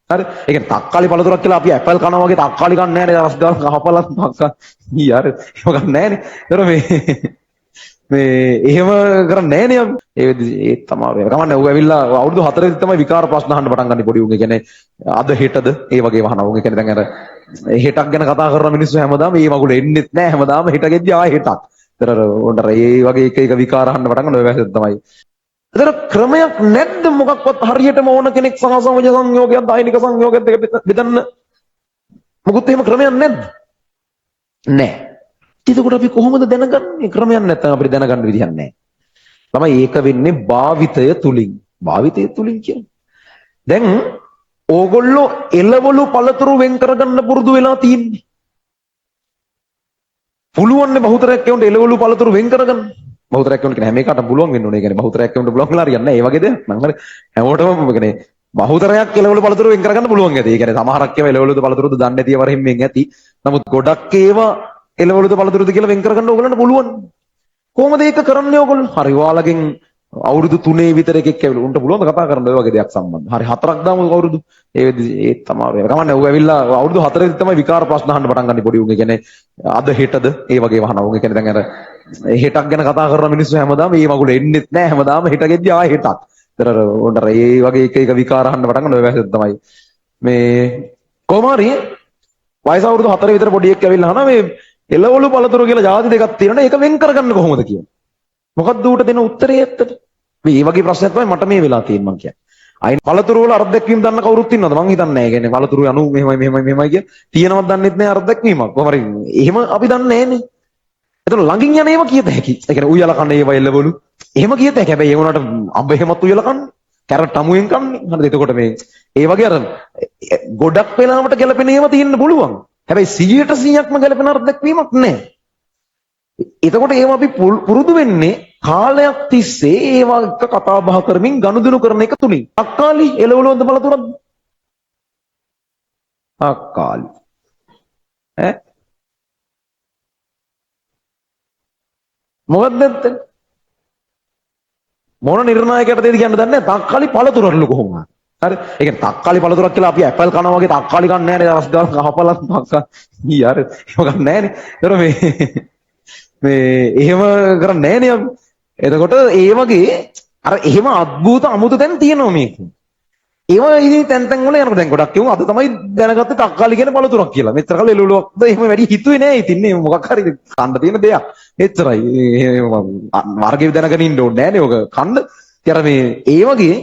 හරි. ඒ කියන්නේ තක්කාලි පළතුරක් කියලා අපි ඇපල් කනවා වගේ තක්කාලි ගන්න නැහැ නේ. රස දාලා කහපලක් තක්කා. ඊ යාර ඒක ගන්න නැහැ නේ. ඒතර මේ එහෙම කරන්නේ නැහැ නේ අපි. ඒ තමයි. කමන්නේ ඌ ඇවිල්ලා අවුරුදු 4 දී තමයි විකාර ප්‍රශ්න අහන්න පටන් ගන්න පොඩි උන්. ඒ කියන්නේ අද හෙටද ඒ වගේ වහනවා. උන් ඒ කියන්නේ දැන් අර හෙටක් ගැන කතා කරන මිනිස්සු හැමදාම මේ මගුල එන්නෙත් නැහැ. හැමදාම හෙට ගෙද්දි ආයෙ හෙටක්. ඒතර උන්ට ඒ වගේ එක විකාර අහන්න පටන් ගන්න ඔය වැසෙත් තමයි. ඒතර ක්‍රමයක් නැද්ද මොකක්වත් හරියටම ඕන කෙනෙක් සහ සමාජ සංයෝගයක් දෛනික සංයෝගයක් දෙක බෙදන්න මොකුත් එහෙම ක්‍රමයක් නැද්ද? නැහැ. එතකොට අපි කොහොමද දැනගන්නේ? ක්‍රමයක් නැත්නම් අපිට දැනගන්න විදිහක් නැහැ. තමයි ඒක වෙන්නේ භාවිතය තුලින්. භාවිතය තුලින් කියන්නේ. දැන් ඕගොල්ලෝ එළවලු පළතුරු වෙන් කරගන්න පුරුදු වෙලා තියෙන්නේ. පුළුවන් නේ බහුතරයක් කියොන්ට එළවලු පළතුරු වෙන් කරගන්න. බහුතරයක් කියොන්ට කියන හැම එකටම පුළුවන් වෙන්න ඕනේ. ඒ කියන්නේ බහුතරයක් කියොන්ට පුළුවන් කියලා හරියන්නේ නැහැ. ඒ වගේ දෙයක් නම් හරි හැමෝටම කියන්නේ බහුතරයක් එළවලු පළතුරු වෙන් කරගන්න පුළුවන් ඇති. ඒ කියන්නේ සමහරක් ඒවා එළවලුද පළතුරුද දන්නේ නැතිව වරින්ෙන් ඇති. නමුත් ගොඩක් ඒවා එළවලුද පළතුරුද කියලා වෙන් කරගන්න ඕගොල්ලන්ට පුළුවන්. කොහොමද ඒක කරන්නේ ඕගොල්ලෝ? හරි ඔයාලගෙන් අවුරුදු 3 විතර එකෙක් ඇවිල්ලා උන්ට පුළුවන් ද කතා කරන්න ඔය වගේ දෙයක් සම්බන්ධ. හරි 4ක් දාමු අවුරුදු. ඒ තමයි. කමන්නේ ඌ ඇවිල්ලා අවුරුදු 4 දී තමයි විකාර ප්‍රශ්න අහන්න පටන් ගන්න පොඩි උන්. ඒ කියන්නේ අද හෙටද ඒ වගේ වහනවා. උන් ඒ කියන්නේ දැන් අර හෙටක් ගැන කතා කරන මිනිස්සු හැමදාම මේ මගුල එන්නෙත් නැහැ. හැමදාම හෙට ගෙද්දි ආයෙ හෙටක්. ඒතර උන්ට ඒ වගේ එක විකාර අහන්න පටන් ගන්න ඔය වැසෙත් තමයි. මේ කොහොම හරි වයස අවුරුදු 4 විතර පොඩි එකෙක් ඇවිල්ලා අහනවා මේ එළවලු පළතුරු කියලා જાති දෙකක් තියෙනවා. ඒක වෙන් කරගන්න කොහොමද කියලා. මොකක්ද ඌට දෙන උත්තරේ ඇත්තට? මේ වගේ ප්‍රශ්නයක් තමයි මට මේ වෙලා තියෙන්නේ මං කියන්නේ. අයින් පළතුරු වල අර්ථ දැක්වීම දන්න කවුරුත් ඉන්නවද? මං හිතන්නේ නැහැ. ඒ කියන්නේ පළතුරු අනු මෙහෙමයි කිය. තියෙනවද දන්නෙත් නැහැ අර්ථ දැක්වීමක්. කොහොම හරි එහෙම අපි දන්නේ නැහනේ. එතන ළඟින් යන ඒවා කියත හැකි. ඒ කියන්නේ උයලා කන්නේ ඒවා එළවලු. එහෙම කියත හැකි. හැබැයි ඒ වුණාට අඹ එහෙමත් උයලා කන්නේ. කැරට් අමුයෙන් කන්නේ. හරිද? එතකොට මේ ඒ වගේ අර ගොඩක් වෙලාවට ගැලපෙන ඒවා තියෙන්න පුළුවන්. හැබැයි 100%ක්ම ගැලපෙන අර්ථ දැක්වීමක් නැහැ. එතකොට ඒවා අපි පුරුදු වෙන්නේ කාලයක් තිස්සේ ඒවා එක කතා බහ කරමින් ගනුදෙනු කරන එක තුලින්. අක්කාලි එළවලුවන්ද පළතුරක්ද? අක්කාලි. ඈ මොකක්ද නැත්තේ? මොන නිර්ණායකයටද කියන්න දන්නේ නැහැ. තක්කාලි පළතුරටලු කොහොමද? හරි. ඒ කියන්නේ තක්කාලි පළතුරක් කියලා අපි ඇපල් කනවා වගේ තක්කාලි ගන්න නැහැ නේ. රස දාලා කහපලක් තක්කා. ඊ යාර ඒක ගන්න නැහැ නේ. ඒතර මේ එහෙම කරන්නේ නැහැ නේ අපි. එතකොට ඒ වගේ අර එහෙම අద్భుත අමුතු තැන් තියෙනවා මේක. ඒවා ඉතින් තැන් වල යනකොට දැන් ගොඩක් කියමු අද තමයි දැනගත්තේ තක්කාලි කියන පළතුරක් කියලා. මෙච්චර කල් එළවලුවක්ද එහෙම වැඩි හිතුවේ නෑ ඉතින් මේ මොකක් හරි කන්න තියෙන දෙයක්. එච්චරයි. වර්ගෙ දැනගෙන ඉන්න ඕනේ නෑනේ ඔක කන්න. ඊට මේ ඒ වගේ